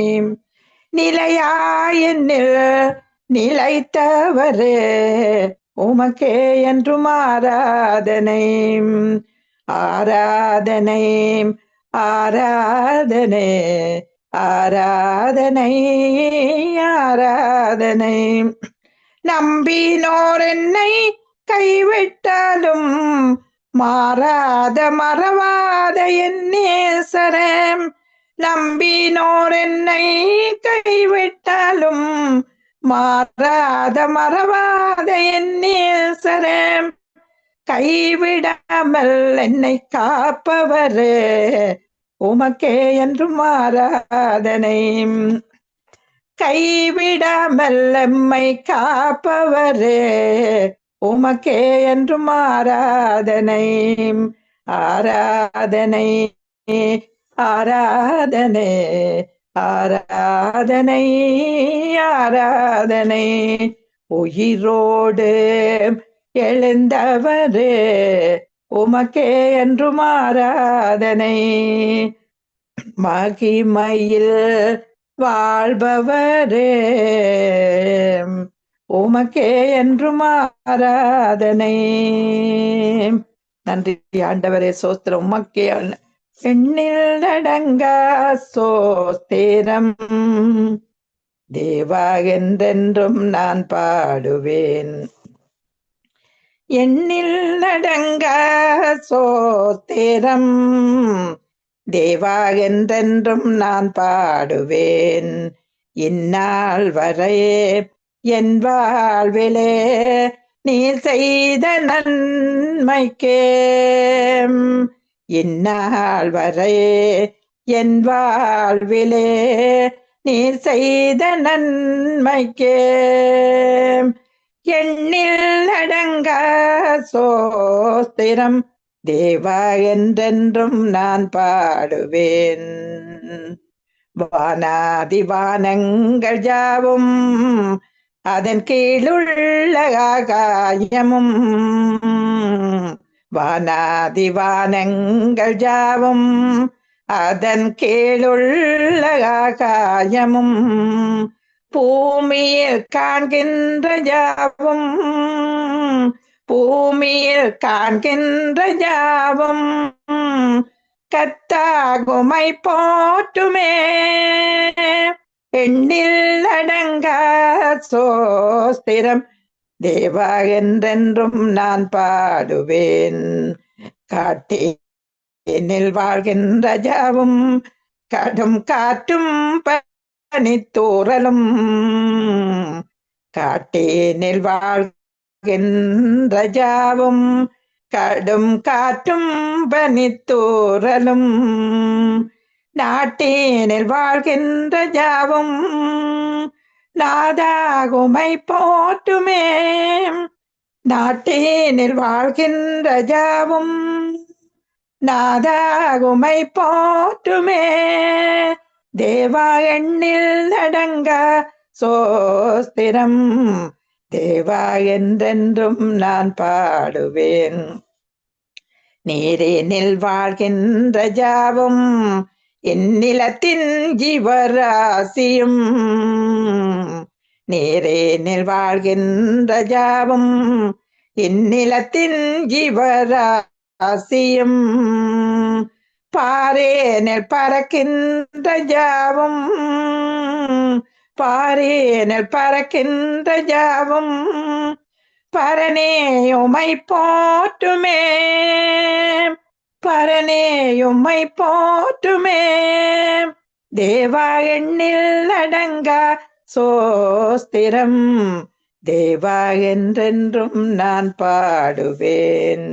நிலையாய் என்னில் நிலைத்தவரே உமக்கே என்றும் ஆராதனை. ஆராதனை ஆராதனை ஆராதனை ஆராதனை. நம்பினோர் என்னை கைவிட்டாலும் மாறாத மறவாத என் நேசரே. நம்பினோர் என்னை கைவிட்டாலும் மாறாத மறவாத என் நேசரே. கைவிடாமல் என்னை காப்பவரே உமக்கே என்றும் ஆராதனை. கைவிடாமல் எம்மை காப்பவரே உமக்கே என்றும் ஆராதனை. ஆராதனை ஆராதனை ஆராதனை ஆராதனை. உயிரோடு எழுந்தவரே உமக்கே என்றும் ஆராதனை. மகிமையில் வாழ்பவரே உமக்கே என்றும் ஆராதனை. நன்றி ஆண்டவரே, சோஸ்திரம் உமக்கே. எண்ணில் அடங்கா சோஸ்திரம் தேவா என்றென்றும் நான் பாடுவேன். எண்ணில் அடங்கா சோஸ்திரம் தேவா என்றென்றும் நான் பாடுவேன். இந்நாள் வரையே என் வாழ்விலே நீர் செய்த நன்மைக்கே. இந்நாள் வரையே என் வாழ்விலே நீர் செய்த நன்மைக்கே. எண்ணில் அடங்கா சோஸ்திரம் தேவா என்றென்றும் நான் பாடுவேன். வானாதி வானங்கள் யாவும் அதன் கீழுள்ள ஆகாயமும். வானாதி வானங்கள் யாவும் அதன் கீழுள்ள ஆகாயமும். பூமியில் காண்கின்ற யாவும் பூமியில் காண்கின்ற யாவும் கர்த்தாகுமை போற்றுமே. எண்ணில் அடங்கா சோஸ்திரம் தேவா என்றென்றும் நான் பாடுவேன். காட்டேனில் வாழ்கின்ற ஜாவும் கடும் காற்றும் பனித்தூறலும், காட்டேனில் வாழ்கின்ற ஜாவும் கடும் காற்றும் பனித்தூறலும், நாட்டேனில் வாழ்கின்ற ஜாவும் நாதாகுமை போற்றுமே. நாட்டேனில் வாழ்கின்ற ஜாவும் நாதாகுமை போற்றுமே. தேவா எண்ணில் அடங்க சோஸ்திரம், தேவா என்றென்றும் நான் பாடுவேன். நீரேனில் வாழ்கின்ற ஜாவும் இந்நிலத்தின் ஜீவராசியும், நீரேனில் வாழ்கின்ற ஜாவும் இந்நிலத்தின் ஜீவராசியும், பாரேனில் பறக்கின்ற ஜாவும் பாரேனில் பறக்கின்ற ஜாவும் பரனே உமை போற்றுமே. பரனே உமை போற்றுமே. தேவா எண்ணில் அடங்கா சோஸ்திரம், தேவா என்றென்றும் நான் பாடுவேன்.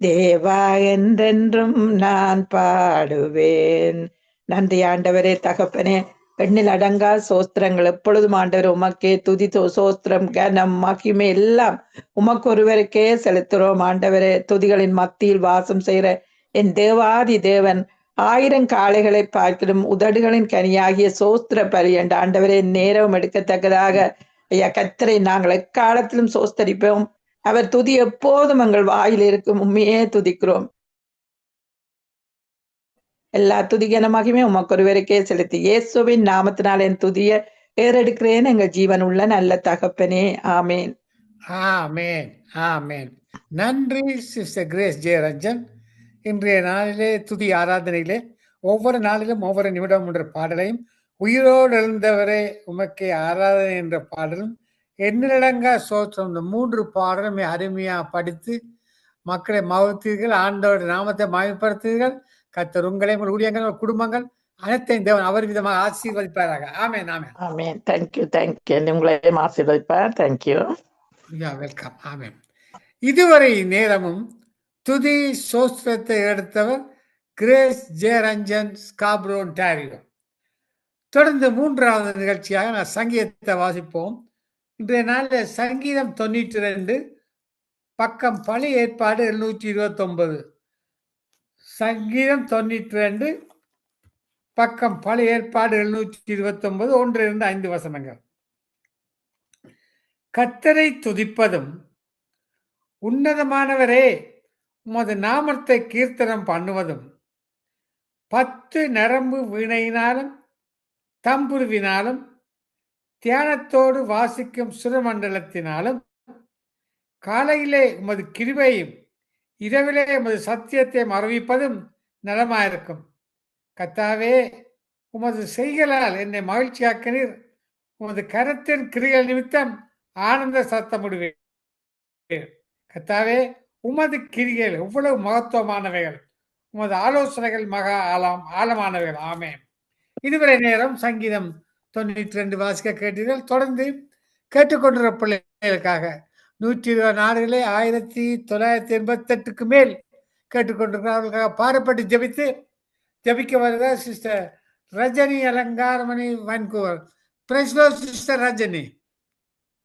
தேவா என்றென்றும் நான் பாடுவேன். நன்றி ஆண்டவரே, தகப்பனே. எண்ணில் அடங்கா சோஸ்திரங்கள் எப்பொழுதும் ஆண்டவர் உமக்கே துதி, சோஸ்திரம், கனம், மகிமை எல்லாம் உமக்கு ஒருவருக்கே செலுத்துறோம் ஆண்டவரே. துதிகளின் மத்தியில் வாசம் செய்கிற என் தேவாதி தேவன் 1000 காளைகளை பார்க்கிலும் உதடுகளின் கனியாகிய சோஸ்திர பலி என்ற ஆண்டவரே, நேரம் எடுக்கத்தக்கதாக ஐயா கர்த்தரை நாங்கள் எக்காலத்திலும் சோஸ்தரிப்போம். அவர் துதி எப்போதும் எங்கள் வாயில் இருக்கும். உண்மையே துதிக்கிறோம். எல்லா துதிகன மகிமே உமக்கு ஒருவருக்கே செலுத்தி இயேசுவின் நாமத்தினால் என் துதிய ஏறெடுக்கிறேன் எங்கள் ஜீவன் உள்ள நல்ல தகப்பனே. ஆமேன். ஆமேன். ஆமேன். நன்றி சிஸ்டர் கிரேஸ் ஜெயரஞ்சன். இன்றைய நாளிலே துதி ஆராதனையிலே ஒவ்வொரு நாளிலும் ஒவ்வொரு நிமிடம் என்ற பாடலையும், உயிரோடு எழுந்தவரே உமக்கே ஆராதனை என்ற பாடலும், எண்ணிலடங்கா சோத்திரம், இந்த 3 பாடலும் அருமையா படித்து மக்களை மகிழ்த்தீர்கள். ஆண்டவர் நாமத்தை மகிமைப்படுத்துவீர்கள். கர்த்தர் உங்களை, உங்கள் ஊழியங்கள், குடும்பங்கள் அனைத்தையும் தேவன் அவர் விதமாக ஆசீர்வதிப்பாராக. ஆமேன். ஆமேன். ஆமேன். தேங்க்யூ. உங்களையும் ஆசீர்வதிப்பார். தேங்க்யூ. வெல்கம். ஆமேன். இதுவரை நேரமும் துதி சோஸ்திரத்தை எடுத்தவர் கிரேஸ் ஜெயரஞ்சன், ஸ்காப்ரோ, ஒன்டாரியோ. தொடர்ந்து 3வது நிகழ்ச்சியாக நான் சங்கீதத்தை வாசிப்போம். இன்றைய நாளில் சங்கீதம் 92 பக்கம் பழைய ஏற்பாடு 729. சங்கீதம் 92 பக்கம் பழைய ஏற்பாடு 729, 1-5 வசனங்கள். கர்த்தரை துதிப்பதும், உன்னதமானவரே உமது நாமத்தை கீர்த்தனம் பண்ணுவதும், 10 நரம்பு வீணையினாலும் தம்புருவினாலும் தியானத்தோடு வாசிக்கும் சுரமண்டலத்தினாலும், காலையிலே உமது கிருபையும் இரவிலே உமது சத்தியத்தை அறிவிப்பதும் நலமாயிருக்கும். கர்த்தாவே, உமது செய்களால் என்னை மகிழ்ச்சியாக்கினீர். உமது கரத்தின் கிரிகள் நிமித்தம் ஆனந்த சத்தமிடுவேன். கர்த்தாவே, உமது கிரிகள் எவ்வளவு மகத்துவமானவைகள், உமது ஆலோசனைகள் மகா ஆழமானவைகள். ஆமேன். இதுவரை நேரம் சங்கீதம் 92 வாசிக்க கேட்டீர்கள். தொடர்ந்து கேட்டுக்கொண்டிருக்கிற பிள்ளைகளுக்காக 120 நாடுகளே 1988 மேல் கேட்டுக்கொண்டிருக்கிறார்களுக்காக பாரப்பட்டு ஜபிக்க வருகிறார் sister Rajini Alangaramani, Vancouver. Praise the Lord, Sister Rajani.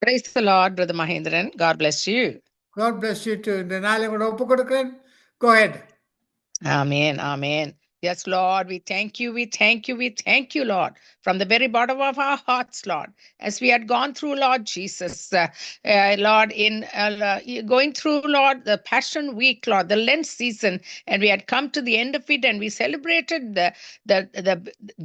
Praise the Lord, Brother Mahendran. God bless you. God bless you too. இந்த நாளை கூட ஒப்பு கொடுக்கிறேன். Go ahead. Amen. Amen. Yes, Lord, we thank you, Lord, from the very bottom of our hearts, Lord, as we had gone through, Lord Jesus, Lord, in going through, Lord, the Passion Week, Lord, the Lent season, and we had come to the end of it, and we celebrated the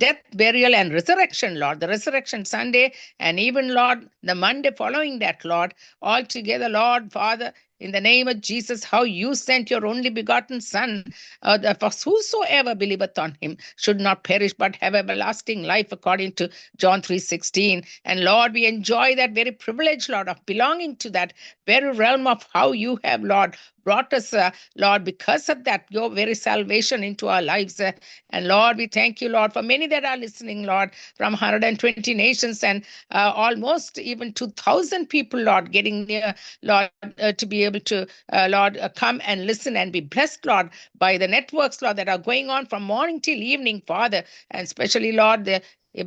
death, burial, and resurrection, Lord, the Resurrection Sunday, and even, Lord, the Monday following that, Lord, all together, Lord, Father, in the name of Jesus, how you sent your only begotten Son, for whosoever believeth on him should not perish but have everlasting life, according to John 3:16. And Lord, we enjoy that very privilege, Lord, of belonging to that very realm of how you have, Lord, brought us, Lord, because of that, your very salvation into our lives. And Lord, we thank you, Lord, for many that are listening, Lord, from 120 nations and almost even 2,000 people, Lord, getting near, Lord, to be able to, Lord, come and listen and be blessed, Lord, by the networks, Lord, that are going on from morning till evening, Father, and especially, Lord,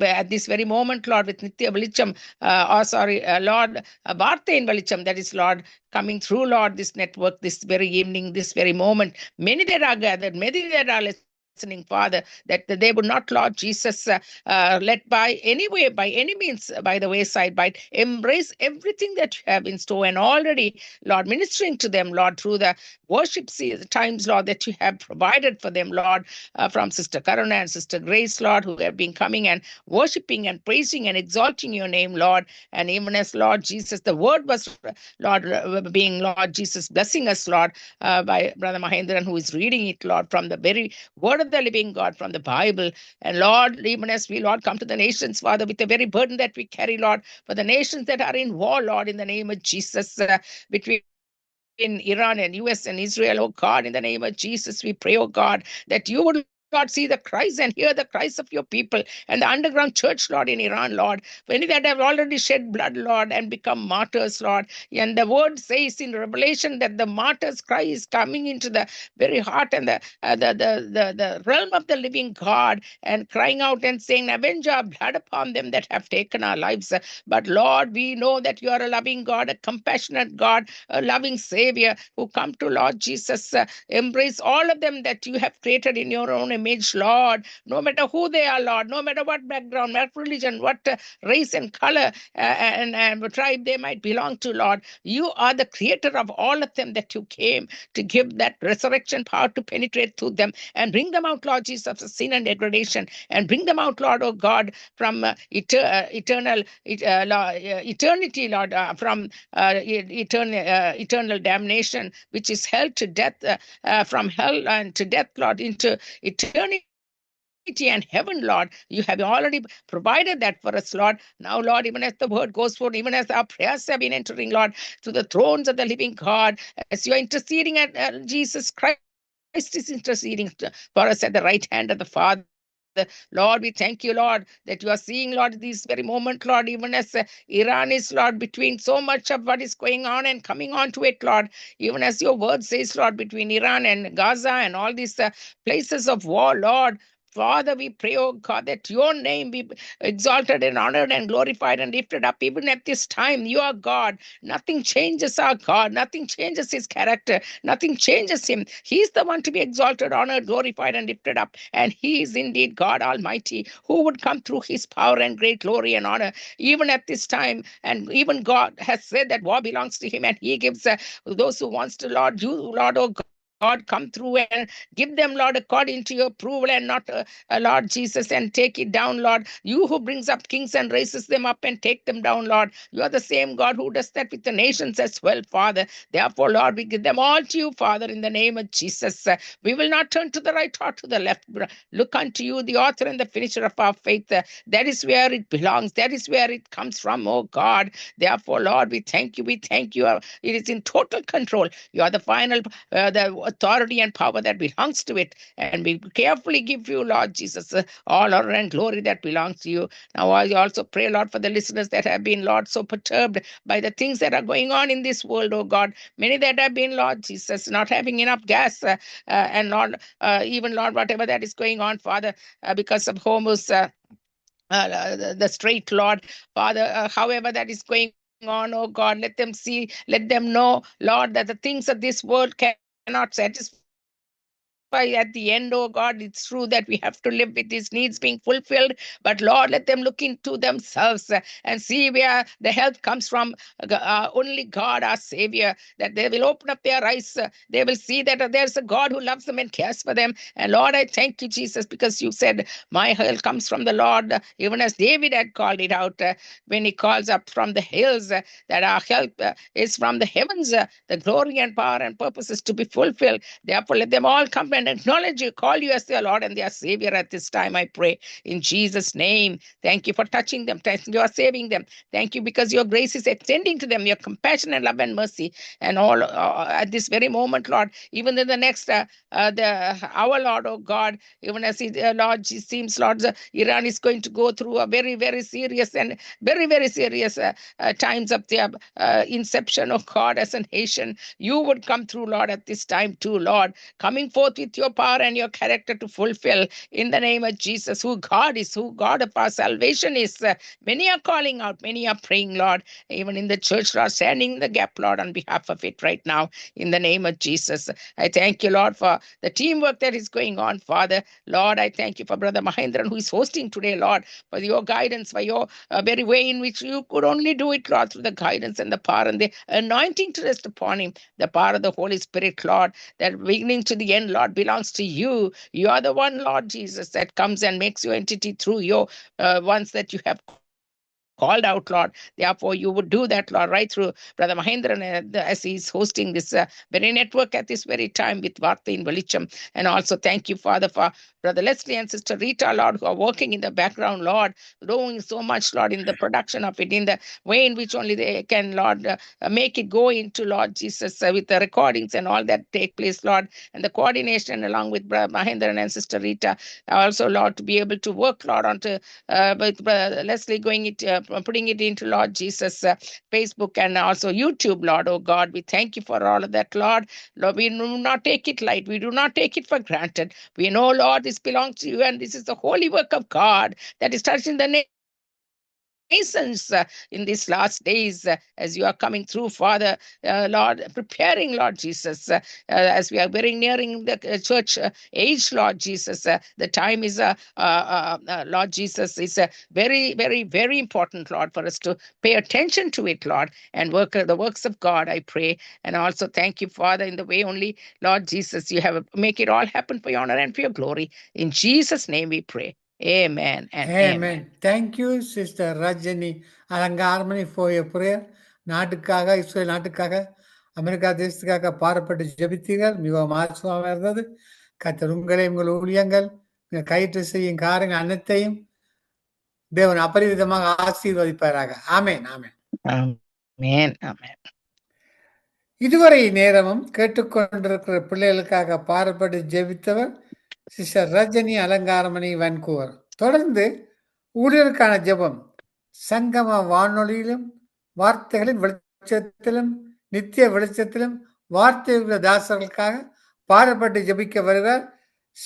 at this very moment, Lord, with Nitya Velicham, Lord, Vartha in Velicham, that is, Lord, coming through, Lord, this network, this very evening, this very moment. Many that are gathered, many that are listening, Father, that they would not, Lord Jesus, let by any way, by any means, by the wayside, but embrace everything that you have in store and already, Lord, ministering to them, Lord, through the worship times, Lord, that you have provided for them, Lord, from Sister Karuna and Sister Grace, Lord, who have been coming and worshiping and praising and exalting your name, Lord. And even as, Lord Jesus, the word was, Lord, being, Lord Jesus, blessing us, Lord, by Brother Mahendran, who is reading it, Lord, from the very word of the living God, from the Bible. And Lord, even as we, Lord, come to the nations, Father, with the very burden that we carry, Lord, for the nations that are in war, Lord, in the name of Jesus, between in Iran and US and Israel, oh God, in the name of Jesus, we pray, oh God, that you would, Lord, see the cries and hear the cries of your people and the underground church, Lord, in Iran, Lord. Many that have already shed blood, Lord, and become martyrs, Lord. And the word says in Revelation that the martyr's cry is coming into the very heart and the realm of the living God, and crying out and saying, avenge our blood upon them that have taken our lives. But Lord, we know that you are a loving God, a compassionate God, a loving Savior who come to, Lord Jesus, embrace all of them that you have created in your own image, Lord, no matter who they are, Lord, no matter what background, what religion, what race and color and tribe they might belong to, Lord. You are the creator of all of them, that you came to give that resurrection power to penetrate through them and bring them out, Lord Jesus, of sin and degradation, and bring them out, Lord, oh God, from eternity, Lord, from eternal damnation, which is hell to death, from hell and to death, Lord, into eternity and heaven, Lord. You have already provided that for us, Lord. Now, Lord, even as the word goes forth, even as our prayers have been entering, Lord, to the thrones of the living God, as you are interceding at Jesus Christ is interceding for us at the right hand of the Father. Lord, we thank you, Lord, that you are seeing, Lord, this very moment, Lord, even as Iran is, Lord, between so much of what is going on and coming on to it, Lord, even as your word says, Lord, between Iran and Gaza and all these places of war, Lord. Father, we pray, oh God, that your name be exalted and honored and glorified and lifted up even at this time. You are God. Nothing changes our God. Nothing changes his character. Nothing changes him. He's the one to be exalted, honored, glorified, and lifted up. And he is indeed God Almighty, who would come through his power and great glory and honor even at this time. And even God has said that war belongs to him, and he gives those who wants to, Lord, you, Lord, oh God, come through and give them, Lord, according to your approval, and not, Lord Jesus, and take it down, Lord. You who brings up kings and raises them up and take them down, Lord. You are the same God who does that with the nations as well, Father. Therefore, Lord, we give them all to you, Father, in the name of Jesus. We will not turn to the right or to the left. Look unto you, the author and the finisher of our faith. That is where it belongs. That is where it comes from, oh God. Therefore, Lord, we thank you. We thank you. It is in total control. You are the final, the authority and power that belongs to it. And we carefully give you, Lord Jesus, all honor and glory that belongs to you. Now, I also pray, Lord, for the listeners that have been, Lord, so perturbed by the things that are going on in this world, oh God. Many that have been, Lord Jesus, not having enough gas, and Lord, even, Lord, whatever that is going on, Father, because of Hormuz, the strait, Lord, Father, however that is going on, oh God, let them see, let them know, Lord, that the things of this world cannot satisfy at the end, oh God, it's true that we have to live with these needs being fulfilled, but Lord, let them look into themselves and see where the help comes from. Only God, our Savior, that they will open up their eyes. They will see that there's a God who loves them and cares for them. And Lord, I thank you, Jesus, because you said, my help comes from the Lord, even as David had called it out when he calls up from the hills, that our help is from the heavens, the glory and power and purposes to be fulfilled. Therefore, let them all come and acknowledge you, call you as their Lord and their Savior at this time, I pray. In Jesus' name, thank you for touching them. Thank you for saving them. Thank you because your grace is extending to them, your compassion and love and mercy. And all at this very moment, Lord, even in the next our Lord, oh God, even as Lord, it seems, Lord, Iran is going to go through a very, very serious and very, very serious times of their inception, oh God, as a nation. You would come through, Lord, at this time too, Lord, coming forth with your power and your character to fulfill in the name of Jesus, who God is, who God of our salvation is. Many are calling out, many are praying, Lord, even in the church, Lord, standing in the gap, Lord, on behalf of it right now, in the name of Jesus. I thank you, Lord, for the teamwork that is going on, Father. Lord, I thank you for Brother Mahendran, who is hosting today, Lord, for your guidance, for your very way in which you could only do it, Lord, through the guidance and the power and the anointing to rest upon him, the power of the Holy Spirit, Lord, that beginning to the end, Lord, belongs to you. You are the one, Lord Jesus, that comes and makes your entity through your ones that you have called out, Lord. Therefore, you would do that, Lord, right through Brother Mahendran as he's hosting this very network at this very time with Varta in Velicham. And also thank you, Father, for Brother Leslie and Sister Rita, Lord, who are working in the background, Lord, doing so much, Lord, in the production of it, in the way in which only they can, Lord, make it go into, Lord Jesus, with the recordings and all that take place, Lord, and the coordination along with Brother Mahendran and Sister Rita. Also, Lord, to be able to work, Lord, onto with Brother Leslie going it, putting it into, Lord Jesus, Facebook and also YouTube, Lord, oh God. We thank you for all of that, Lord. Lord, we do not take it light. We do not take it for granted. We know, Lord, this belongs to you and this is the holy work of God that is touching the nations in these last days as you are coming through, Father, Lord, preparing, Lord Jesus, as we are very nearing the church age, Lord Jesus. The time is, Lord Jesus, is very, very, very important, Lord, for us to pay attention to it, Lord, and work the works of God, I pray. And also thank you, Father, in the way only, Lord Jesus, you have make it all happen for your honor and for your glory. In Jesus' name we pray. Amen and amen. Amen. Thank you, Sister Rajani Alangarmani, for your prayer. நாட்டுக்காக, Israel நாட்டுக்காக, America தேசத்துக்காக பாரப்பட்டு ஜெபித்தீர்கள். மிகவும் ஆச்சரியமாக இருந்தது. கர்த்தர் உங்களை, உங்கள் ஊழியங்கள், கயிற்று செய்யும் காரியங்கள் அனைத்தையும் தேவன் அபரிவிதமாக ஆசீர்வதிப்பாராக. ஆமென், ஆமென். ஆமென், ஆமென். இதுவரை நேரமும் கேட்டுக்கொண்டிருக்கிற பிள்ளைகளுக்காக பாரப்பட்டு ஜெபித்தவர் சிஸ்டர் ரஜினி அலங்காரமணி வான்கூவர். தொடர்ந்து ஊழியருக்கான ஜெபம் சங்கம வானொலியிலும் வார்த்தைகளின் வெளிச்சத்திலும் நித்திய வெளிச்சத்திலும் வார்த்தை தாசர்களுக்காக பாடப்பட்டு ஜெபிக்க வருகிறார்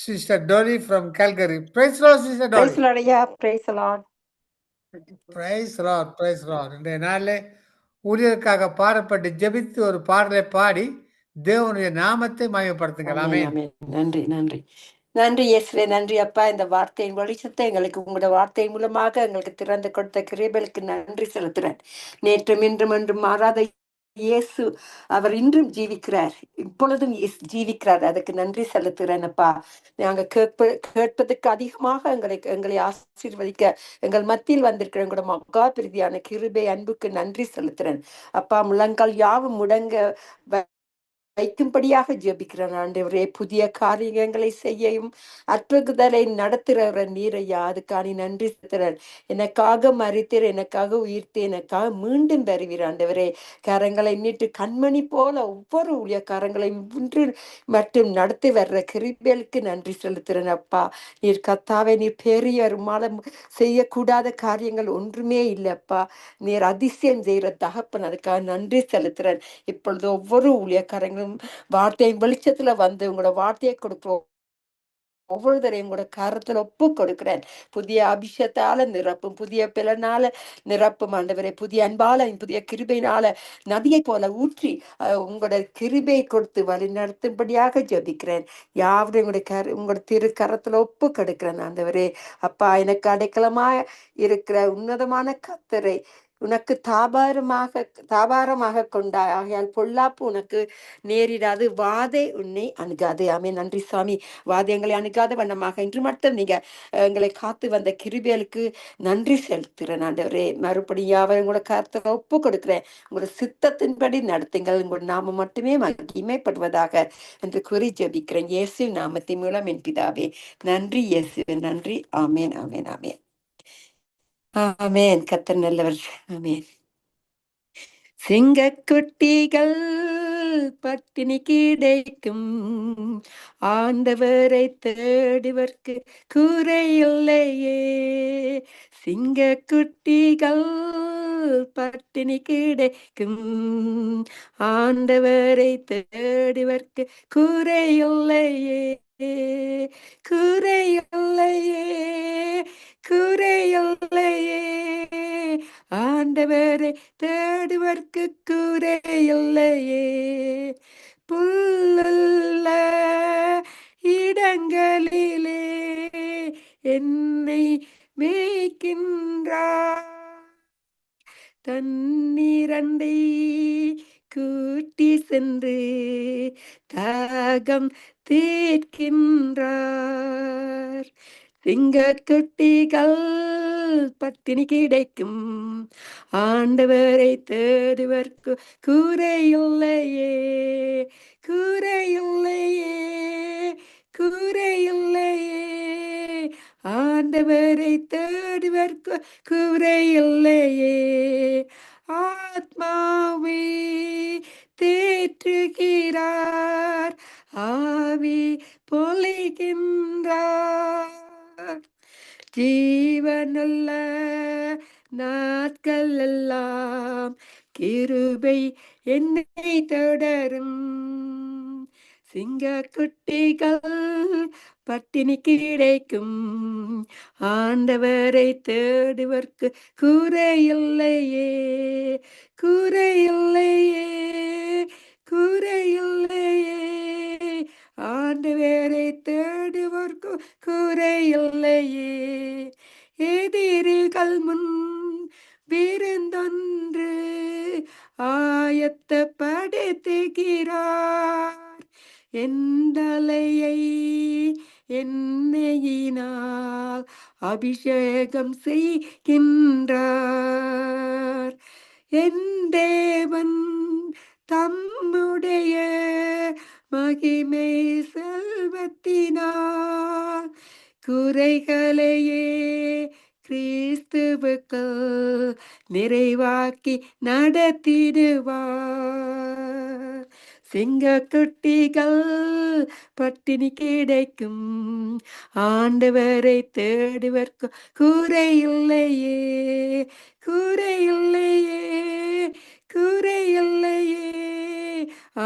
sister Dolly from Calgary. Praise Lord sister Dolly. Praise Lord ஐயா, praise Lord. Praise Lord, praise Lord. இன்றைய நாளிலே ஊழியருக்காக பாடப்பட்டு ஜெபித்து ஒரு பாடலை பாடி தேவனுடைய நாமத்தை மகிமைப்படுத்துங்கள். ஆமென். ஆமென். நன்றி, நன்றி, நன்றி இயேசுவே. நன்றி அப்பா, இந்த வார்த்தையின் வெளிச்சத்தை எங்களுக்கு உங்களோட வார்த்தையின் மூலமாக எங்களுக்கு திறந்து கொடுத்த கிருபைக்கு நன்றி செலுத்துறேன். நேற்றும் இன்றும் என்றும் மாறாத இயேசு அவர் இன்றும் ஜீவிக்கிறார், இப்பொழுதும் ஜீவிக்கிறார். அதுக்கு நன்றி செலுத்துறேன் அப்பா. நாங்க கேட்பதற்கு அதிகமாக எங்களை ஆசீர்வதிக்க எங்கள் மத்தியில் வந்திருக்கிற எங்களோட மகா பிரதியான கிருபை அன்புக்கு நன்றி செலுத்துறேன் அப்பா. முழங்கால் யாவும் முடங்க வைக்கும்படியாக ஜெபிக்கிறேன் ஆண்டவரே. புதிய காரியங்களை செய்யவும் அற்புதங்களை நடத்துகிறவர் நீரையா, அதுக்கான நன்றி செலுத்துறேன். எனக்காக மரித்தீர், எனக்காக உயிர்த்து, எனக்காக மீண்டும் வருவீர் ஆண்டவரே. கரங்களை நீட்டு கண்மணி போல ஒவ்வொரு ஊழியக்காரங்களையும் இன்று மட்டும் நடத்தி வர்ற கிருபைக்கு நன்றி செலுத்துறேன் அப்பா. நீர் கத்தாவே, நீர் பெரிய மாலம் செய்யக்கூடாத காரியங்கள் ஒன்றுமே இல்லைப்பா. நீர் அதிசயம் செய்கிற தகப்பன், அதுக்காக நன்றி செலுத்துறேன். இப்பொழுது ஒவ்வொரு ஊழியக்காரங்களும் வார்த்தையின் வெளிச்சத்துல வந்து உங்களோட வார்த்தையை கொடுக்கிறோம் ஒவ்வொருத்தரையும் கூட கருத்துல ஒப்பு கொடுக்கிறேன். புதிய அபிஷேகத்தால நிரப்பும், புதிய பிளனால நிரப்பும் ஆண்டவரே. புதிய அன்பால, புதிய கிருபையினால நதியை போல ஊற்றி உங்களோட கிருபை கொடுத்து வழி நடத்தும்படியாக ஜெபிக்கிறேன். யாவது உங்களோட திரு கரத்துல ஒப்பு கொடுக்கிறேன் ஆண்டவரே. அப்பா, எனக்கு அடைக்கலமா இருக்கிற உன்னதமான கர்த்தரை உனக்கு தாபாரமாக கொண்டாய். ஆகையால் பொல்லாப்பு உனக்கு நேரிடாது, வாதை உன்னை அணுகாது. ஆமே. நன்றி சுவாமி. வாதை எங்களை அணுகாத வண்ணமாக இன்று மட்டும் நீங்க எங்களை காத்து வந்த கிருபைகளுக்கு நன்றி செலுத்துகிறேன் ஆண்டவரே. மறுபடியும் யாவரும் கூட கருத்தை ஒப்பு கொடுக்கிறேன். உங்களோட சித்தத்தின்படி நடத்துங்கள். உங்களோட நாமம் மட்டுமே மகிமைப்படுவதாக என்று கூறி ஜெபிக்கிறேன். இயேசு நாமத்தின் மூலம் என் பிதாவே. நன்றி இயேசு, நன்றி. ஆமேன், ஆமேன், ஆமேன், ஆமேன். கர்த்தர் நல்லவர். ஆமேன். சிங்கக்குட்டிகள் பட்டினி கிடைக்கும், ஆண்டவரை தேடுவர்க்கு குறையில்லையே. சிங்கக்குட்டிகள் பட்டினி கிடைக்கும், ஆண்டவரை தேடுவர்க்கு குறையில்லையே, குறையில்லையே, குறையில்லையே. ஆண்டவரை தேடுவர்க்கு குறையில்லையே. புல்லுள்ள இடங்களிலே என்னை மேய்க்கின்றார், தண்ணீரண்டை கூட்டி சென்று தாகம் தீர்க்கின்றார். சிங்கக்குட்டிகள் பட்டினி கிடைக்கும், ஆண்டவரை தேடுவர்க்கு குறையில்லையே, குறையில்லையே, குறையில்லையே. ஆண்டவரை தேடுவர்க்கு குறையில்லையே. ஆத்மாவை தேற்றுகிறார், ஆவி பொழிகின்றார். ஜீவனுள்ள நாட்கள் எல்லாம் கிருபை என்னை தொடரும். சிங்கக்குட்டிகள் பட்டினி கிடைக்கும், ஆண்டவரை தேடுவர்க்கு குறையில்லையே, குறையில்லையே, குறையில்லையே. ஆண்டவரை தேடுவர்க்கு குறையில்லையே. எதிரிகள் முன் விருந்தொன்று ஆயத்தப்படுத்துகிறார், எந்தலையை எண்ணெயினால் அபிஷேகம் செய்கின்றார். என் தேவன் தம்முடைய மகிமை செல்வத்தினால் குறைகளையே கிறிஸ்துவுக்கு நிறைவாக்கி நடத்திடுவார். சிங்கக்குட்டிகள் பட்டினி கிடைக்கும், ஆண்டவரை தேடுவர்க்கு குறையில்லையே, குறையில்லையே, குறையில்லையே.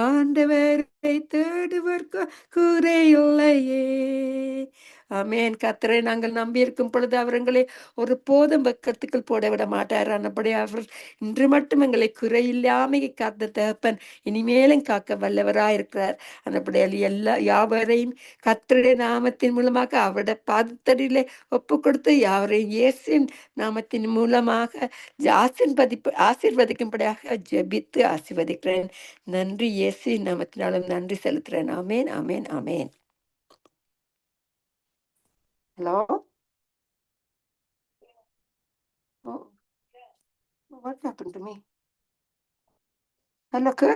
ஆண்டவரை தேடுவர்க்கு குறையில்லையே. ஆமேன். கர்த்தரை நாங்கள் நம்பியிருக்கும் பொழுது அவர்களை ஒரு போதும் வெக்கத்துக்குள் போட விட மாட்டார். ஆனபடி அவர் இன்று மட்டும் எங்களை குறையில்லாமல் காத்த தகப்பன் இனிமேலும் காக்க வல்லவராயிருக்கிறார். ஆனபடியால் யாவரையும் கர்த்தருடைய நாமத்தின் மூலமாக அவருடைய பாதத்தடியிலே ஒப்பு கொடுத்து யாவரையும் இயேசுவின் நாமத்தின் மூலமாக ஆசீர்வதிக்கும்படியாக ஜெபித்து ஆசீர்வதிக்கிறேன். நன்றி இயேசுவின் நாமத்தினாலும் நன்றி செலுத்துகிறேன். ஆமேன், ஆமேன், ஆமேன். Hello? Oh, what happened to me? Hello,